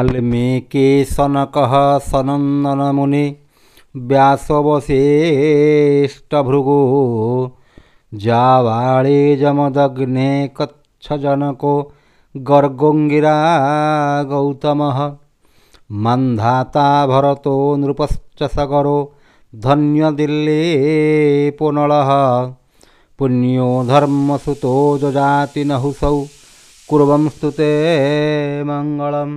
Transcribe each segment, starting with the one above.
वाल्मीकि सनकः सनन्दन मुनि व्यासवसिष्ठ भृगु जावाळी जमदग्ने कच्छजनको गर्गोङ्गिरा गौतमः मन्धाता भरतो नृपश्च सगरो धन्यदिल्ली पुनलः पुण्यो धर्मसुतो जजाति नहुसौ कुर्वंस्तुते मंगलम।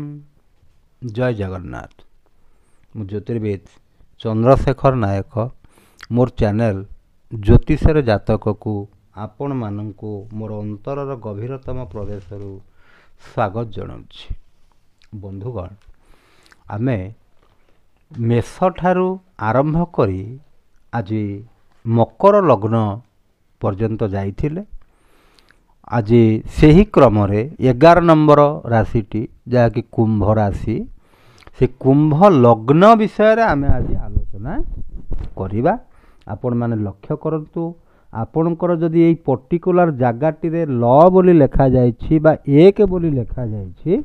जय जगन्नाथ। मु ज्योतिर्विद चंद्रशेखर नायक मोर चैनल ज्योतिषर जातक को आपण मानंकु मोर अंतरर गभीरतम प्रदेश स्वागत जनाउछि। बंधुगण आमे मेष ठारू आरंभ करी आज मकर लग्न पर्यंत जाइथिले। आज से ही क्रम 11 नंबर राशिटी जहाँकि कुंभ राशि से कुंभ लग्न विषय आम आज आलोचना करिबा। आपण माने लक्ष्य करंतु आपणकर जदि यही पर्टिकुलर जगाटी ल बोली लेखा जाइछि बा एक बोली लेखा जाइछि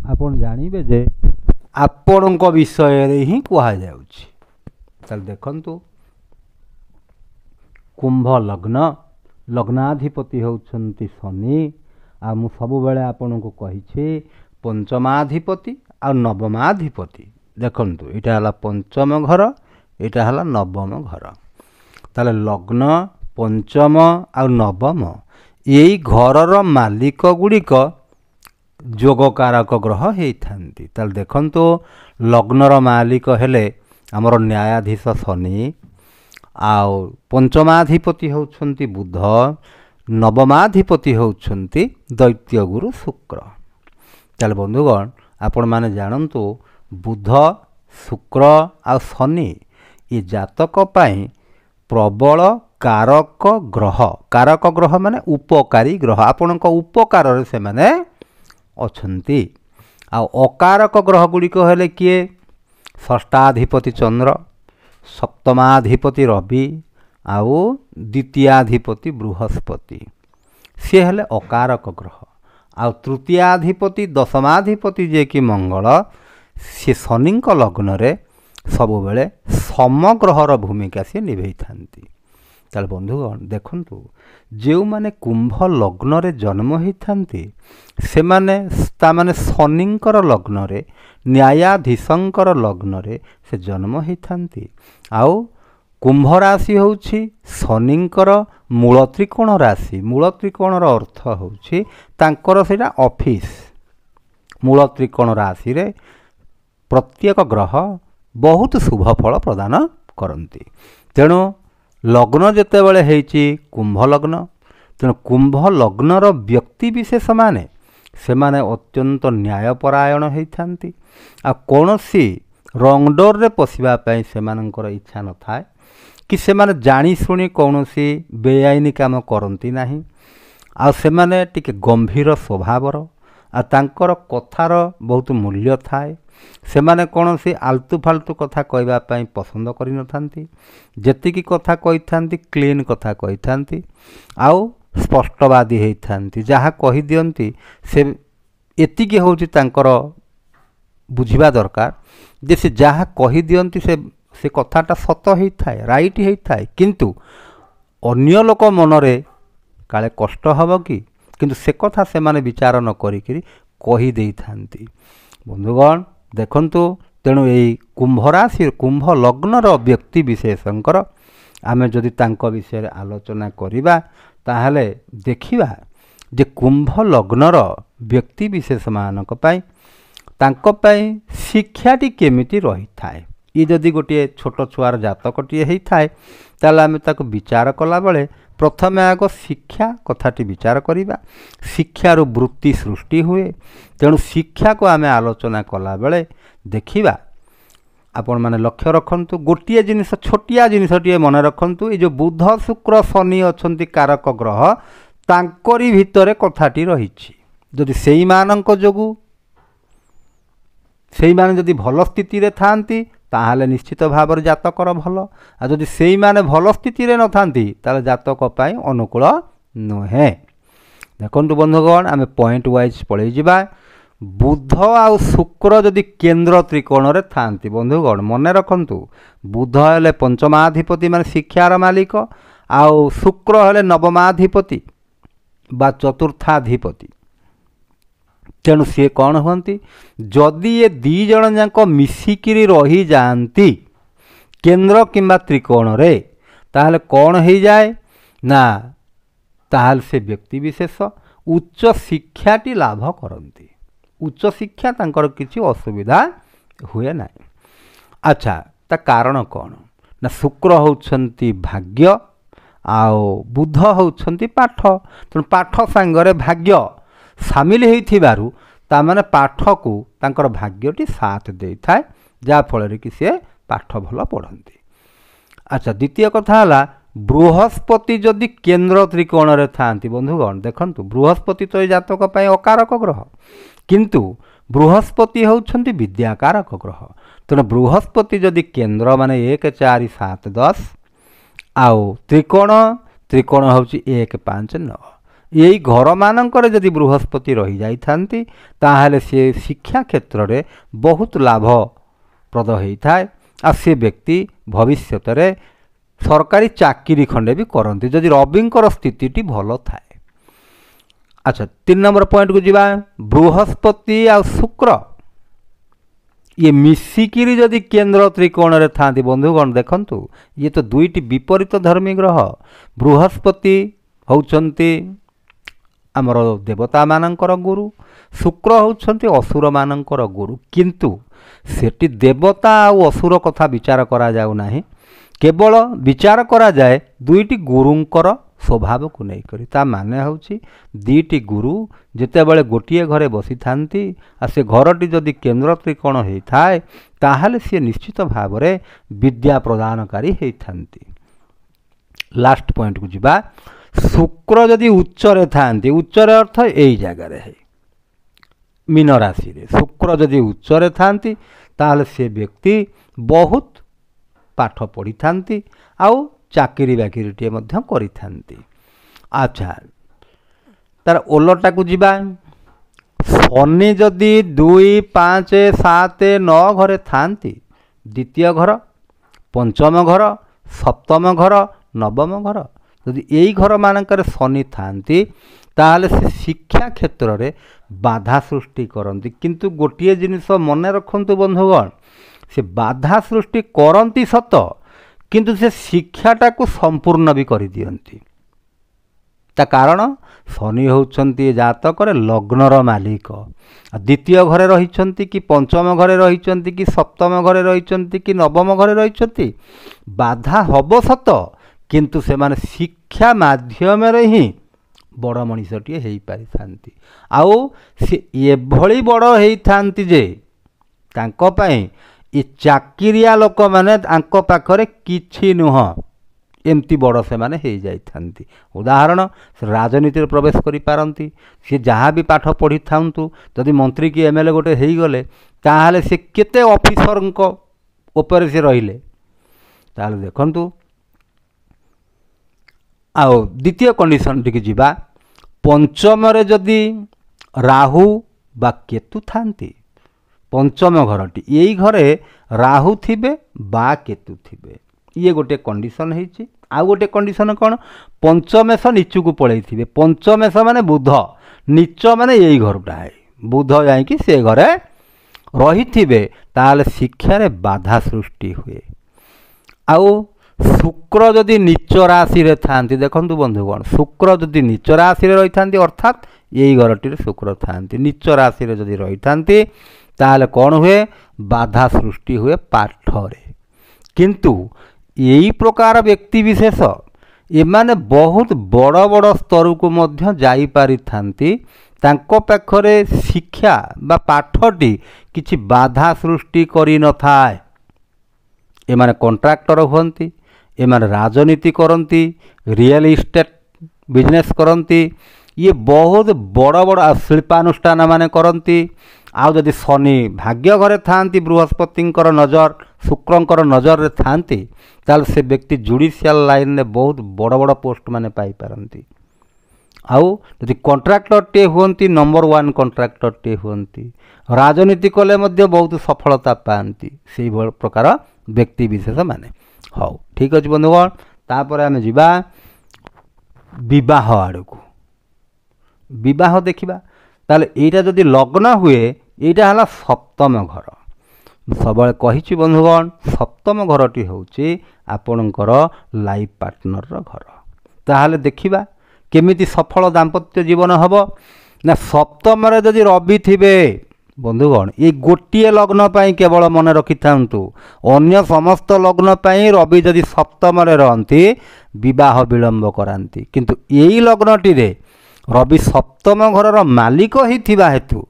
आपण जानिबे जे आपणक विषय रे ही कुहा जाउछि। ताल देखंतु कुंभ लग्न लग्नाधिपति होउछन्ति शनि। आ मु सबु बेले आपन को कहिछि पंचमाधिपति आ नवमाधिपति। देखंतु एटा हला पंचम घर एटा हला नवम घर। ताले लग्न पंचम आ नवम एई घरर मालिक गुड़िक जोगकारक ग्रह हेइथांती। ताले देखंतु लग्नर मालिक हेले हमर न्यायाधीश शनि आउ पंचमाधिपति होउछन्ति बुध नवमाधिपति होउछन्ति दैत्य गुरु शुक्र। ताले बंधुगण आपण माने जानंतु बुध शुक्र आ शनि ये जातक पाई प्रबल कारक ग्रह माने उपकारी ग्रह आपणक उपकार से माने अछन्ति। आ अकारक ग्रह गुड़िक हेले किए षष्ठाधिपति चंद्र सप्तमाधिपति रवि आउ द्वितीयाधिपति बृहस्पति सी हेले अकारक ग्रह। आउ तृतीयाधिपति दशमाधिपति जे कि मंगल सी शनिंक लग्न रे सबु बेले समग्रहर भूमिका सी निभै थांती। ताले बंधुगण देखंतु जो माने कुंभ लग्न रे जन्म होई थांती से माने ता माने शनिंकर लग्न रे न्यायाधीशंकर लग्न रे से जन्म होई थांती। आउ कुंभ राशि होउछि शनिंकर मूल त्रिकोण राशि। मूल त्रिकोणर अर्थ होउछि तांकर सेटा ऑफिस। मूल त्रिकोण राशि रे प्रत्येक ग्रह बहुत शुभ फल प्रदान करती। तेणु लग्न जेते बेले हेछि कुंभ लग्न तेणु कुंभ लग्नर व्यक्ति विशेष माने सेमाने अत्यंत न्यायपरायण होइथांती। आ कोनोसी रंग डोर रे पशिबा पई सेमानकर इच्छा न थाए कि सेमाने जानी सुनी कोनोसी बेआईनी काम करंती नाही। आ सेमाने टिके गंभीर स्वभावर आ तांकर कथार बहुत मूल्य थाए। सेमाने कोनोसी आलतू फालतू कथा कहबा पई पसंद करि न थांती। जेतिकी कथा कहिथांती क्लीन कथा कहिथांती आउ स्पष्टवादी होइथांती। जहाँ कहि दियंती से एतिकी होउछि तांकर बुझिबा दरकार जे से जहाँ कहि दियंती से कथाटा सत होई थाए राइट होई थाए किंतु अन्य लोक मनरे काले कष्ट हबो कि किंतु से कथा से माने विचार न करि कहि देई थांती। बंधुगण देखंतु तेणु यही कुंभ राशि कुंभ लग्नर व्यक्ति विशेषंकर आमे जदि तांको विषय आलोचना करिबा ताहले देखिबा जे कुंभ लग्नर व्यक्ति विशेष मानक पई तांको पई शिक्षाटी केमिति रही थाए। ये जदि गोटे छोट छुआर जातकटी हेई थाए ताले आमे ताको विचार कला बेले प्रथमे आग शिक्षा कथाटी विचार करिबा। शिक्षार वृत्ति सृष्टि हुए तेणु शिक्षा को आमे आलोचना कला बेले देखिबा। आपण माने लक्ष्य रखंतु गोटिए जिनिस छोटिया जिनिसटिए मन रखंतु ये जो बुध शुक्र शनि अछंती कारक ग्रह तांकरी भितरे कथाटी रहिछि। जदि सेई मानक जोगु सेई माने जदि भल स्थिति रे थांती ताहले निश्चित भाव जातकर भल। आ जदि सेई माने भल स्थिति रे न थांती ताले जातक पई अनुकूल नुहे। देखंतु बंधुगण आमे पॉइंट वाइज पळै जिबा। बुध आउ शुक्र जदि केन्द्र त्रिकोण रे थांती बंधुगण मन रखंतु बुध हेले पंचमाधिपति माने शिक्षार मालिक आउ शुक्र हेले नवमाधिपति बा चतुर्थाधिपति तेणु सी कौन हुंती जदि ये दी जण जाक मिसिकिरी रही जाती केन्द्र किंबा त्रिकोण रे ताहले कौन हो जाए ना ताहले से व्यक्ति विशेष उच्च शिक्षाटी लाभ करती उच्च शिक्षा तांकर किसी असुविधा हुए ना। अच्छा ता कारण कौन ना शुक्र होउछंती भाग्य आओ बुध होउछंती पाठ तेणु पाठ सांगरे भाग्य सामिल होइथिबारु ता माने पाठ को तांकर भाग्यटी साथ देई थाए जा फल कि सी पाठ भल पढ़ती। अच्छा द्वितीय कथा है बृहस्पति जदि केन्द्र त्रिकोण रे थांती बंधुगण देखंतु बृहस्पति तो जातक पय अकारक ग्रह किंतु बृहस्पति होउछंती विद्याकारक ग्रह तेणु बृहस्पति जदि केन्द्र माने 1 4 7 10 आउ त्रिकोण त्रिकोण होउची 1 5 9 यही घर मानकर जदि बृहस्पति रही जाई थांती ताहले से शिक्षा क्षेत्र रे बहुत लाभप्रद होता है आ से व्यक्ति भविष्यत रे सरकारी चाकरी खंडे भी करती जदि रविंकर स्थिति भल थाए। अच्छा 3 नंबर पॉइंट को जीवा बृहस्पति आ शुक्र ये मिसिकिरी जदि केन्द्र त्रिकोण रे थांती बंधुगण देखंतु ये तो दुईटी विपरीत धर्मी ग्रह बृहस्पति होउछंती आमर देवता मानकर गुरु शुक्र होउछंती असुर मानकर गुरु किंतु सेठी देवता आ असुर कथा विचार करा जाउ नाही केवल विचार करा जाए दुईटी गुरुंकर स्वभाव को नहीं करी ता माने होउची दीटी गुरु जेतेबेले गोटिए घरे बसी थांती आ से घरटी जदि केन्द्र त्रिकोण होई थाए ताहले से निश्चित भाव रे विद्या प्रदानकारी होई थांती। लास्ट पॉइंट को जीवा शुक्र जदि उच्चरे थांती उच्चरे अर्थ एई जगह रे है मीन राशि रे शुक्र जदि उच्चरे थांती ताहले से व्यक्ति बहुत पाठ पढ़ी थांती आउ चाकरी बाकरीटे मध्य करी थांती। अच्छा तार ओलटा को जीवा शनि जदि 2 5 7 9 घरे थांती द्वितीय घर पंचम घर सप्तम घर नवम घर यदि यही घर मानकर शनि थांती ताहले से शिक्षा क्षेत्र रे बाधा सृष्टि करती किंतु गोटे जिनिस मन रखंतु बंधुगण से बाधा सृष्टि करती सत किंतु से शिक्षाटा को संपूर्ण भी कर दियंती ता कारण शनि होउछंती जातक लग्नर मालिक द्वितीय घरे रहिछंती कि पंचम घरे रहिछंती कि सप्तम घरे रहिछंती कि नवम घरे रहिछंती बाधा हब सत किंतु से माने शिक्षा माध्यम रे ही बड़ मनीषटीए हो पारि थांती आउ से एभली बड़ होइथांती जे तांको पई ये चाकिरिया लोक माने तांको पाखरे किछि नुह एमती बड़ से माने हो जाइथांती। उदाहरण राजनीति प्रवेश करि पारंती से जहाँ भी पाठ पढ़ी थांतु जदि मंत्री की एमएलए गोटे हो गले ताहले से केते ऑफिसर ऊपर से रहिले ताहले देखंतु आओ द्वितीय कंडीशन टिके जीवा पंचम रे जदि राहु बा केतु थांती पंचम घरटी यही घरे राहु थिबे बा केतु थिबे ये गोटे कंडीशन है। आ गोटे कंडीशन कौन पंचमेश नीचू को पड़े थे पंचमेश माने बुध नीच माने यही घरटा है बुध जाकि से घरे रही थे ताले शिक्षा रे बाधा सृष्टि हुए। आउ शुक्र जदि नीच राशि रे थांती देखंतु बंधुगण शुक्र जदि नीच राशि रे रही थांती अर्थात यही घरटी शुक्र थांती नीच राशि रे जदि रही थांती ताले कौन हुए बाधा सृष्टि हुए पाठ रे किंतु यही प्रकार व्यक्ति विशेष एमाने बहुत बड़ बड़ स्तर को मध्य जाई पारि थांती तांको पाखरे शिक्षा बा पाठटी किछि बाधा सृष्टि करि न थाए एमाने कॉन्ट्रैक्टर हुअन्ति एमाने राजनीति करती रियल इस्टेट बिजनेस करती ये बहुत बड़ बड़ शिल्पानुष्ठान माने करती। आउ जदि शनि भाग्य घरे थांती बृहस्पतिंकर नजर शुक्रंकर नजर रे थांती ताल से व्यक्ति जुडिशियल लाइन में बहुत बड़ बड़ पोस्ट माने पाई पारंती। आउ जदि कंट्राक्टरटे हुअन्ति नंबर 1 कंट्राक्टरटे हुअन्ति राजनीति कले मध्य बहुत सफलता पाती से प्रकार व्यक्ति विशेष माने हौ ठीक अछि बंधुगण तापर आमे जिबा विवाह आड़को विवाह देखिबा ताले एटा जदि लग्न हुए एटा हला सप्तम घर सबले कहिछि बंधुगण सप्तम घरटी होछि आपणकर लाइफ पार्टनर रो घर ताहाले देखिबा केमिति सफल दाम्पत्य जीवन हबो ना सप्तम रे जदि रवि थिबे बंधुगण ये गोटे लग्न पाई केवल मन रखि थांतु अन्य समस्त लग्न पाई रवि जदि सप्तम रे रहंती विवाह विलंब करांती किंतु एई लग्नटी रे रवि सप्तम घरर मालिक ही थिबा हेतु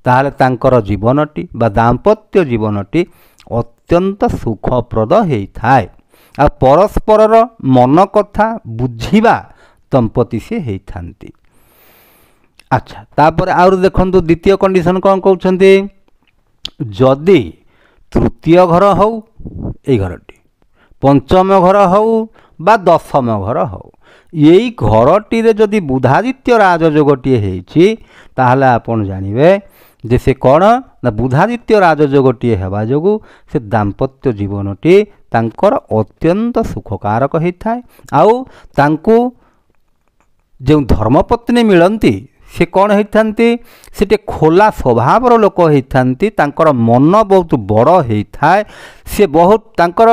ताहले तांकर जीवनटी बा दाम्पत्य जीवनटी अत्यंत सुखप्रद हेइथाय आ परस्परर मन कथा बुझिबा दंपति से हेइथांती। अच्छा तापर आउर देखंतु द्वितीय कंडीशन कौन कहउछंती जदि तृतीय घर हौ ए घरटी पंचम घर हौ बा दशम घर हौ यही घरटी रे जदि बुधादित्य राजयोगटी हेछि ताहले आपण जानिबे जे से कौन ना बुधादित्य राजयोगटी हेबा जोगु से दाम्पत्य जीवनटी तांकर अत्यंत सुखकारक हेइथाय आउ तांकु जो धर्मपत्नी मिलती से कौन होती से खोला स्वभाव लोक होती तांकर मन बहुत बड़ होता है सी बहुत तांकर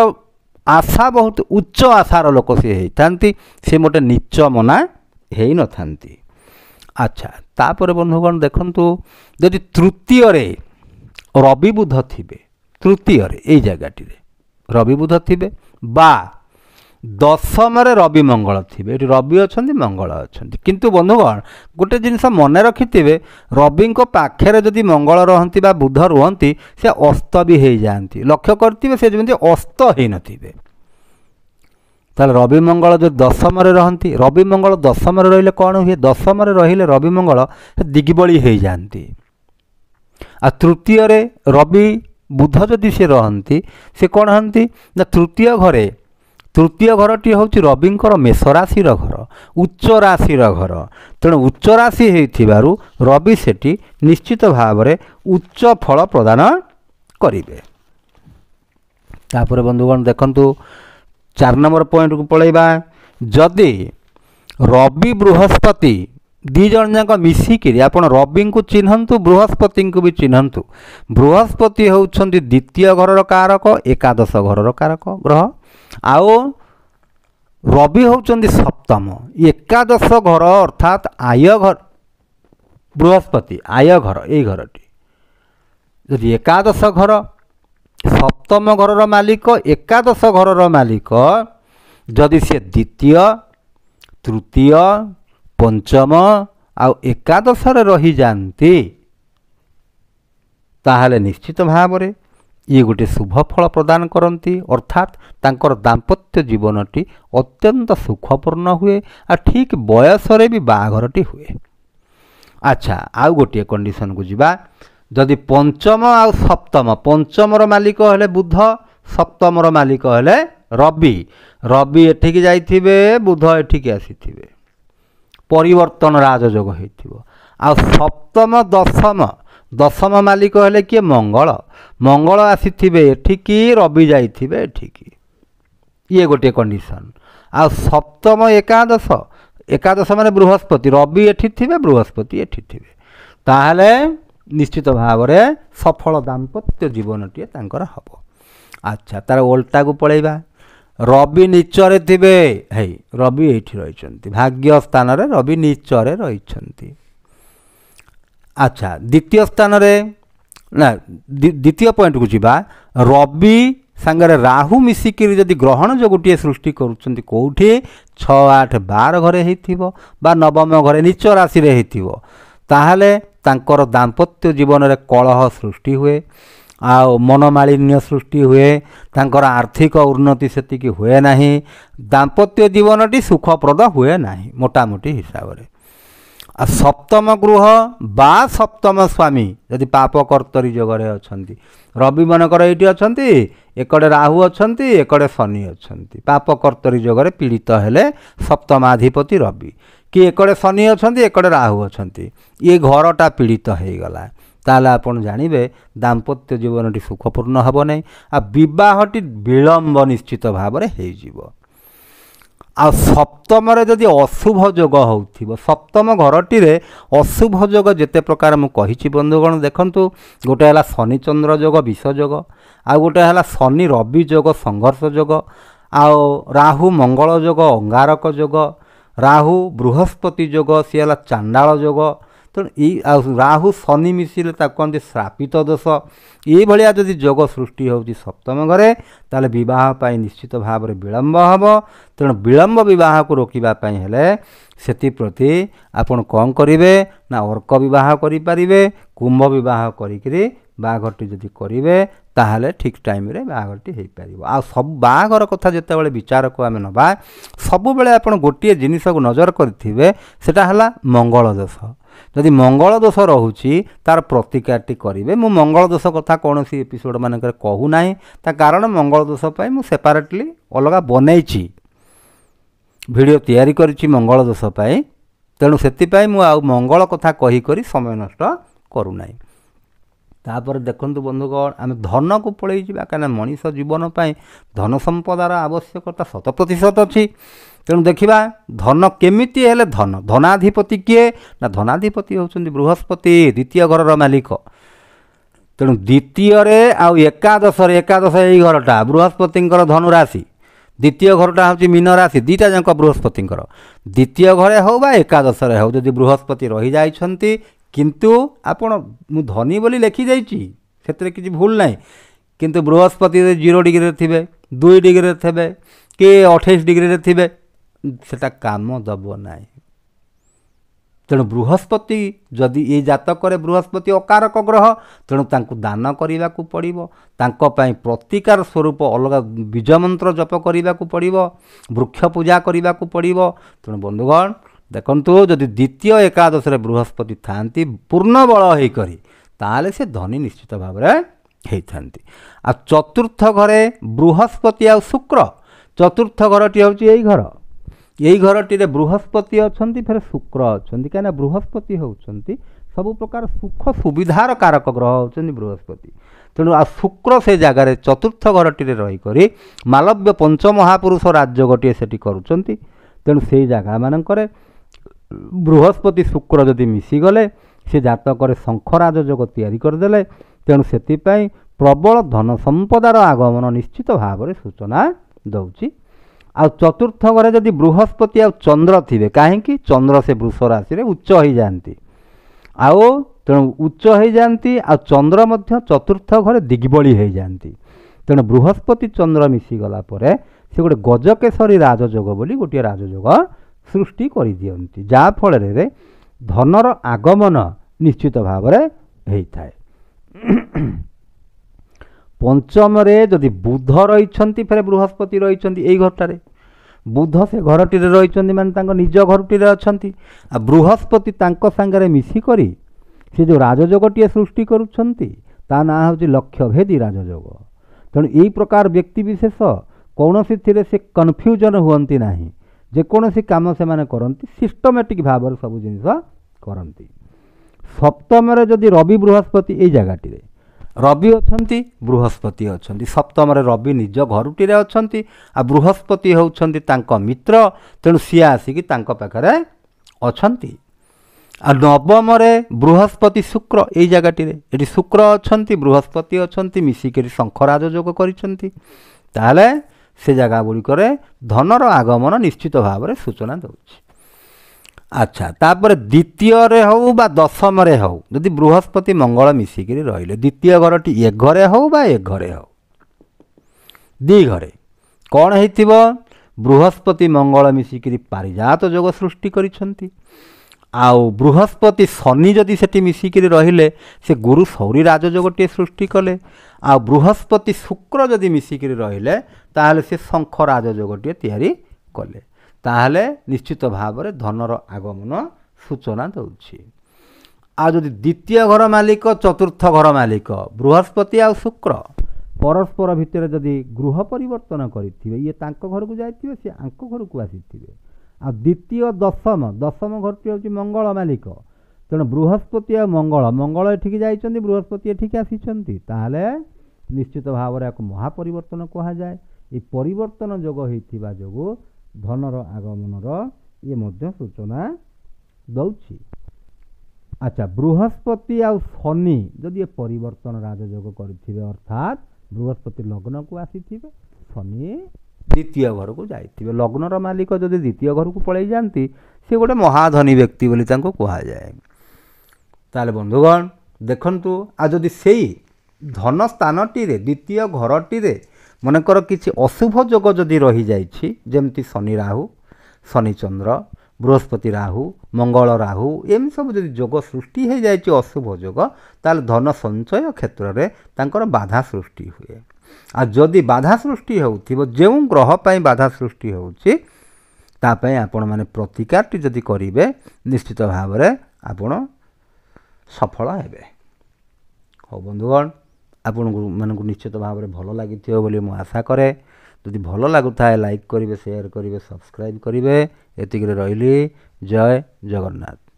आशा बहुत उच्च आशार लोक से होती से मोटे नीच मना है न था। अच्छा तापर बंधुगण देखंतु यदि तृतीय रे रवि बुध थिबे तृतीय रे ए जगहटी रे रवि बुध थिबे बा दशम रे रवि मंगल थिबे एटी रवि अछंती मंगल अछंती किंतु बंधुगण गोटे जिनस मन रखिथिबे रवि को पाखरे जदि मंगल रहंती बा बुध रुहंती से अस्त भी हो जाती लक्ष्य करथिबे से जेमति अस्त हे नथिबे ताले रवि मंगल जो दशम रे रहंती रवि मंगल दशम रे रहिले कोन हुए दशम रे रहिले रवि मंगल दिगबळी हो जाती आ तृतीय रे रवि बुध जदि से रहंती से कोन हंती ना तृतीय घरटी हूँ रविंकर मेष राशि घर उच्च राशि घर तेणु उच्च राशि होइथिबारु रवि सेठी निश्चित भाव में उच्च फल प्रदान करिवे। तापर बंधुगण देखंतु 4 नंबर पॉइंट को पळैबा जदि रवि बृहस्पति दी जन जाक मिसिकी आपण रवि को चिन्हतु बृहस्पति को भी चिन्हतु बृहस्पति होउछंती द्वितीय घरर कारक एकादश घरर कारक ग्रह आओ रवि होउछंती सप्तम एकादश घर अर्थात आय घर बृहस्पति आय घर ए घरटी यदि एकादश घर सप्तम घरर मालिक एकादश घरर मालिक जदि से द्वितीय तृतीय पंचम आउ एकादश रही जाती ताहले निश्चित भाव में ये गोटे शुभ फल प्रदान करती अर्थात तांकर दाम्पत्य जीवनटी अत्यंत सुखपूर्ण हुए आ ठीक बयस रे भी बाघरटी हुए। अच्छा आउ गोटे कंडीशन को जिबा जदि पंचम आउ सप्तम पंचम मालिक हेले बुध सप्तम मालिक हेले रवि रवि एठिक जाइथिबे बुध एठिक आसीथिबे परिवर्तन राजयोग होइथिबो आ सप्तम दशम मालिक हेले किए मंगल मंगल आसीथिबे एठिकी रवि जाइथिबे एठिकी ये गोटे कंडीशन आ सप्तम एकादश माने बृहस्पति रवि एठी थिबे बृहस्पति एठी थिबे ताहले निश्चित भाव में सफल दाम्पत्य जीवनटी तांकर हबो। अच्छा तार ओल्टा को पळैबा रवि नीचरे थिबे है रवि एठी रहिछंती भाग्य स्थान रे रवि नीचरे रहिछंती। अच्छा द्वितीय स्थान रे ना द्वितीय पॉइंट को जिबा रवि सांगरे राहु मिसिकी जदि ग्रहण जो गोटे सृष्टि करुछंती कोठी 6 8 12 घरे हेथिबो बा नवम घरे नीच राशि रे हेथिबो ताहले तांकर दाम्पत्य जीवन रे कलह सृष्टि हुए आ मनमालिन्य सृष्टि हुए तांकर आर्थिक उन्नति सेतिकी हुए नाही दाम्पत्य जीवनटी सुखप्रद हुए नाही मोटामोटी हिसाब रे। आ सप्तम गृह बा सप्तम स्वामी यदि पाप कर्तरी जगरे अछंती रवि मनकर एटी अछंती एकड़े राहु अछंती एकड़े शनि अछंती पाप कर्तरी जगरे पीड़ित हेले सप्तमाधिपति रवि कि एकड़े शनि अछंती एकड़े राहु अछंती ये घरटा पीड़ित हो गला ताले आपण जानिबे दाम्पत्य जीवनटी सुखपूर्ण हेब नहीं आ विवाहटी विलंब निश्चित भाव में हो आ सप्तम जदि अशुभ जोग हो सप्तम घरटी अशुभ जोग जिते प्रकार मुझे बंधुगण देखंतु गोटे है शनि चंद्र जोग विष जोग आ गोटे है शनि रवि जोग संघर्ष जोग आ राहु मंगल जोग अंगारक जोग राहु बृहस्पति जोग सी है चांडाल जोग तेणु राहु शनि मिसिले कहते श्रापित दोष ये भाया जदि जोग सृष्टि होती सप्तम घरे ताले विवाह पाई निश्चित भाव में विलंब हम तेणु विलंब विवाह को रोकवाई हेले सेप्रति आपण कौन करेंगे ना अर्क विवाह करें कुंभ विवाह करी बाघटी जदि करेंगे ताहले ठीक टाइम रे बाघटी हो पार आ सब बाघर कथा जिते विचार को आम नवा सबु बेले आपण गोटे जिनिस को नजर करेंगे सेटा हला मंगल दोष जदि मंगल दोष रोचे तार प्रतिकारटी करेंगे मु मंगल दोष कथा कौन सी एपिसोड मानक कहूना ता कारण मंगल दोष मु सेपारेटली अलग बनई वीडियो तैयारी करी मंगल दोष तेणु से मंगल कथा कहीकि समय नष्ट करूना तापर देखंतु बंधुगण आम धन को पलि जा कहीं मनीष जीवन पर धन संपदार आवश्यकता 100% अच्छी तेणु देखा धन केमिति हेले धन धनाधिपति किए ना धनाधिपति होउछन्ति बृहस्पति द्वितीय घर मालिक तेणु द्वितीय आउ एकादश यही घरटा बृहस्पति धनुराशि द्वितीय घरटा हूँ मीन राशि दीटा जाक बृहस्पति द्वितीय घरे हो बा एकादश हो जदि बृहस्पति रही जाइछन्ति किंतु आपण मु धनी बोली लिखि जाइछि सेतरे किछि भूल नाही किंतु बृहस्पति 0 डिग्री थे 2 डिग्री थे कि 28 डिग्री थे सेटा काम दब ना तेणु बृहस्पति जदि ये जातक बृहस्पति अकारक ग्रह तेणु तांकु दान करने को पड़ो तांको प्रतिकार स्वरूप अलग बीज मंत्र जप करने को पड़ो वृक्ष पूजा करने को पड़ो तेणु बंधुगण देखंतु जदि द्वितीय एकादश बृहस्पति थांती पूर्ण बल होकर ताले से धनी निश्चित भाव में होती आ चतुर्थ घरे बृहस्पति आ शुक्र चतुर्थ घरटी हूँ यही घर यही घरटी बृहस्पति अच्छा फिर शुक्र अच्छा कहीं बृहस्पति होती सब प्रकार सुख सुविधार कारक ग्रह होती बृहस्पति तेणु आ शुक्र से जगार चतुर्थ घरटी रहीकि मालव्य पंचमहापुरुष राज्य गोटे से करुँच तेणु से जगह मानक बृहस्पति शुक्र जदि मिसीगले से जातक शंखराज जोग तैयारी करदे तेणु से प्रबल धन संपदार आगमन निश्चित भाव में सूचना दौची आ चतुर्थ घरे जदि बृहस्पति आ चंद्र थे कहीं चंद्र से वृष राशि रे उच्च हो जाती आओ तेणु उच्च हो जाती आ चंद्र मध्य चतुर्थ घरे दिग्बली हो जाती तेणु बृहस्पति चंद्र मिसीगला से गोटे गजकेशरी राजयोग बोली गोटे राजयोग सृष्टि कर दियंती जा फल धनर आगमन निश्चित भाव में होता है पंचम जदि बुध रही फिर बृहस्पति रही यही घरटार बुध से घरटी रही माने निज घरटी अच्छा बृहस्पति सांगे मिसिक से जो राजयोगटी सृष्टि करुँच ना हूँ लक्ष्यभेदी राजयोग तेणु यही प्रकार व्यक्ति विशेष कौन से कन्फ्यूजन हुअंती नहीं जेकोसी काम से माने करती सिस्टमेटिक भाव में सब जिन करती सप्तम जदि रवि बृहस्पति यही जगह रवि अच्छा बृहस्पति अच्छा सप्तम रवि निज घरुटी अच्छा आ बृहस्पति होउछन्ति मित्र तेणु सी आसिकी पाखे अच्छा आ नवम बृहस्पति शुक्र यही जगह शुक्र अच्छा बृहस्पति अच्छा मिसिक शंखराज जोग कर से जगह गुड़िक धनर आगमन निश्चित भाव में सूचना दौर अच्छा तापर द्वितीय हो बा दशम हो जदि बृहस्पति मंगल मिसिक रहिले द्वितीय घरटी एक घरे हो बा एक घरे हो दी घरे कौन हो बृहस्पति मंगल मिसिक पारिजात जोग सृष्टि करिसेंती आउ बृहस्पति शनि जदि सेठी मिसिक रहिले से गुरु सौरी राजयोगटे सृष्टि कले आ बृहस्पति शुक्र जदि मिसिक रहिले ताहले से शंख राजयोगटे तैयारी कले ताहले निश्चित भाव में धनर आगमन सूचना दौर आ जदि द्वितीय घर मालिक चतुर्थ घर मालिक बृहस्पति आ शुक्र परस्पर भितर जदि गृह परिवर्तन करेंगे ये घर को जाइए सी आंक घर को आसी आ द्वितीय दशम दशम घरटी हूँ मंगल मालिक तेणु बृहस्पति आ मंगल एठिक जाइछन्ति बृहस्पति एठिक आसिछन्ति ताहले निश्चित भाव में एक महापरिवर्तन कहा जाए। ये परिवर्तन जोग होइथिबा जोगु धनर आगमनर ये मध्य सूचना दउछि। अच्छा बृहस्पति आ शनि जदि ये परिवर्तन राजयोग करिथिबे अर्थात बृहस्पति लग्न को आसीथिबे शनि द्वितीय घर को जाइथिबे लग्नर मालिक जदि द्वितीय घर को पळै जांती से गोटे महाधनी व्यक्ति बोली तांको कहा जाए। ताले बंधुगण देखंतु आ जदि सेई धन स्थानटी रे द्वितीय घरटी रे मनकर किछि अशुभ जोग जदि रही जाइछि जेमति शनि राहु शनि चंद्र बृहस्पति राहु मंगल राहु एम सब जदि जोग सृष्टि हो जाए अशुभ जोग ताल धन संचय क्षेत्र में तांकर बाधा सृष्टि हुए। आ जदि बाधा सृष्टि होउथिबो जेउ ग्रह पई बाधा सृष्टि होउछि ता पई आपण माने प्रतिकारटी जदि करिवे निश्चित भाव में आपण सफल हेबे। हो बंधुगण आपण मानकु निश्चित भाव में भल लागिथिबो बोली मु आशा करे। जदि भल लागुथाय लाइक करिवे शेयर करिवे सब्सक्राइब करिवे एतिकरे रहिली। जय जगन्नाथ।